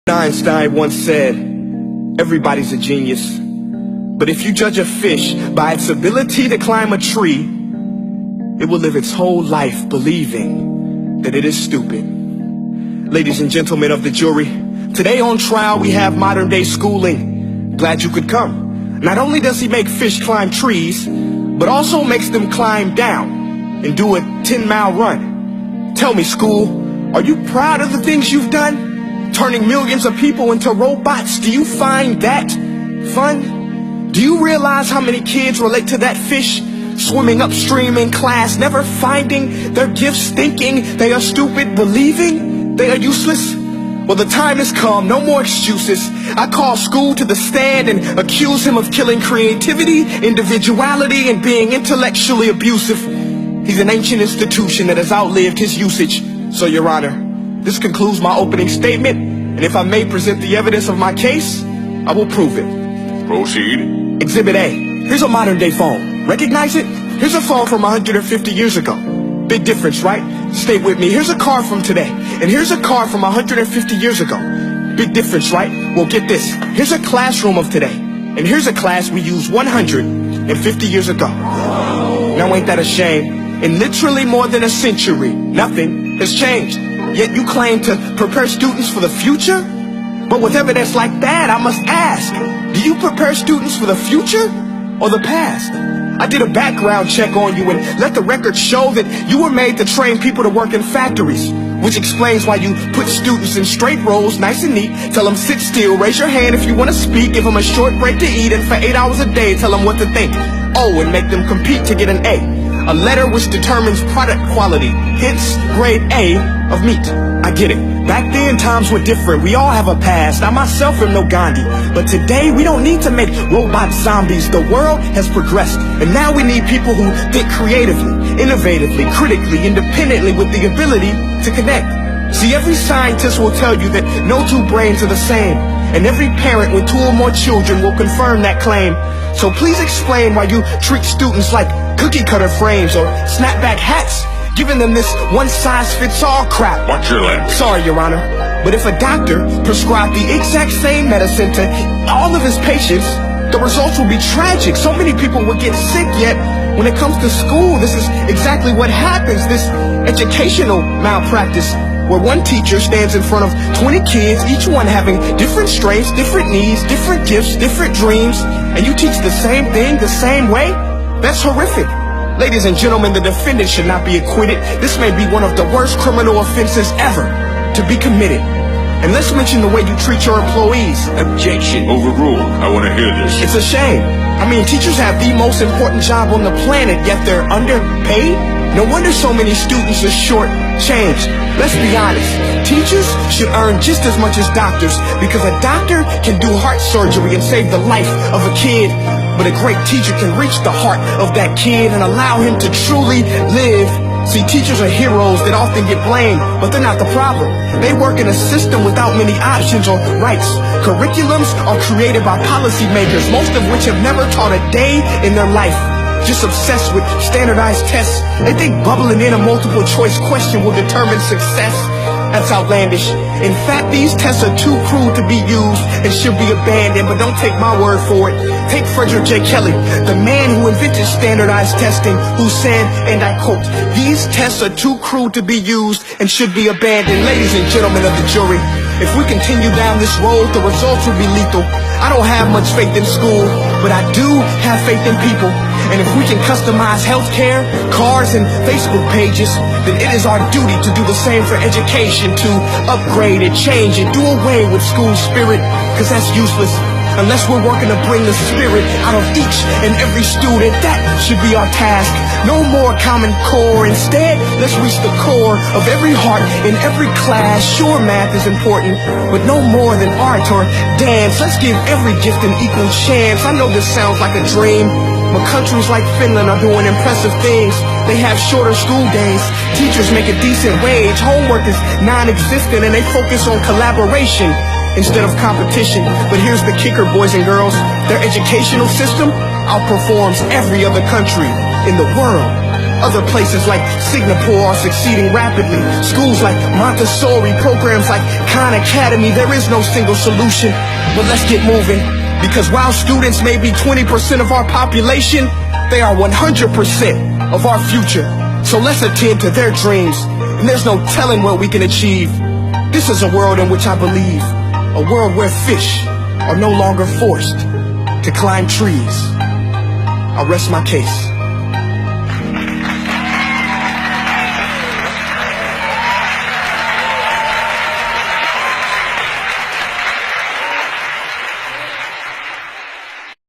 Einstein once said, everybody's a genius, but if you judge a fish by its ability to climb a tree, it will live its whole life believing that it is stupid. Ladies and gentlemen of the jury, today on trial we have modern day schooling. Glad you could come. Not only does he make fish climb trees, but also makes them climb down and do a 10-mile run. Tell me, school, are you proud of the things you've done? Turning millions of people into robots, do you find that fun? Do you realize how many kids relate to that fish swimming upstream in class, never finding their gifts, thinking they are stupid, believing they are useless? Well, the time has come, no more excuses. I call school to the stand and accuse him of killing creativity, individuality, and being intellectually abusive. He's an ancient institution that has outlived his usage. So, Your Honor, this concludes my opening statement, and if I may present the evidence of my case, I will prove it. Proceed. Exhibit A. Here's a modern day phone. Recognize it? Here's a phone from 150 years ago. Big difference, right? Stay with me. Here's a car from today, and here's a car from 150 years ago. Big difference, right? Well, get this. Here's a classroom of today, and here's a class we used 150 years ago. Now ain't that a shame? In literally more than a century, nothing has changed. Yet you claim to prepare students for the future? But with evidence like that, I must ask, do you prepare students for the future or the past? I did a background check on you and let the record show that you were made to train people to work in factories, which explains why you put students in straight rows, nice and neat, tell them sit still, raise your hand if you want to speak, give them a short break to eat, and for 8 hours a day tell them what to think. Oh, and make them compete to get an A. A letter which determines product quality, hence grade A of meat. I get it. Back then times were different. We all have a past. I myself am no Gandhi. But today we don't need to make robot zombies. The world has progressed. And now we need people who think creatively, innovatively, critically, independently, with the ability to connect. See, every scientist will tell you that no two brains are the same. And every parent with 2 or more children will confirm that claim. So please explain why you treat students like cookie cutter frames or snapback hats, giving them this one-size-fits-all crap. Watch your language. Sorry, Your Honor, but if a doctor prescribed the exact same medicine to all of his patients, the results will be tragic. So many people will get sick, yet when it comes to school, this is exactly what happens, this educational malpractice, where one teacher stands in front of 20 kids, each one having different strengths, different needs, different gifts, different dreams, and you teach the same thing the same way? That's horrific. Ladies and gentlemen, the defendant should not be acquitted. This may be one of the worst criminal offenses ever to be committed. And let's mention the way you treat your employees. Objection. Overruled. I want to hear this. It's a shame. I mean, teachers have the most important job on the planet, yet they're underpaid? No wonder so many students are short-changed. Let's be honest. Teachers should earn just as much as doctors, because a doctor can do heart surgery and save the life of a kid. But a great teacher can reach the heart of that kid and allow him to truly live. See, teachers are heroes that often get blamed, but they're not the problem. They work in a system without many options or rights. Curriculums are created by policymakers, most of which have never taught a day in their life. Just obsessed with standardized tests. They think bubbling in a multiple choice question will determine success. That's outlandish. In fact, these tests are too cruel to be used and should be abandoned, but don't take my word for it. Take Frederick J. Kelly, the man who invented standardized testing, who said, and I quote, "These tests are too cruel to be used and should be abandoned." Ladies and gentlemen of the jury, if we continue down this road, the results will be lethal. I don't have much faith in school, but I do have faith in people. And if we can customize healthcare, cars, and Facebook pages, then it is our duty to do the same for education, to upgrade and change and do away with school spirit, because that's useless. Unless we're working to bring the spirit out of each and every student, that should be our task. No more Common Core. Instead, let's reach the core of every heart in every class. Sure, math is important, but no more than art or dance. Let's give every gift an equal chance. I know this sounds like a dream, but countries like Finland are doing impressive things. They have shorter school days. Teachers make a decent wage. Homework is non-existent, and they focus on collaboration instead of competition. But here's the kicker, boys and girls. Their educational system outperforms every other country in the world. Other places like Singapore are succeeding rapidly. Schools like Montessori, programs like Khan Academy. There is no single solution, but let's get moving. Because while students may be 20% of our population, they are 100% of our future. So let's attend to their dreams, and there's no telling what we can achieve. This is a world in which I believe, a world where fish are no longer forced to climb trees. I'll rest my case.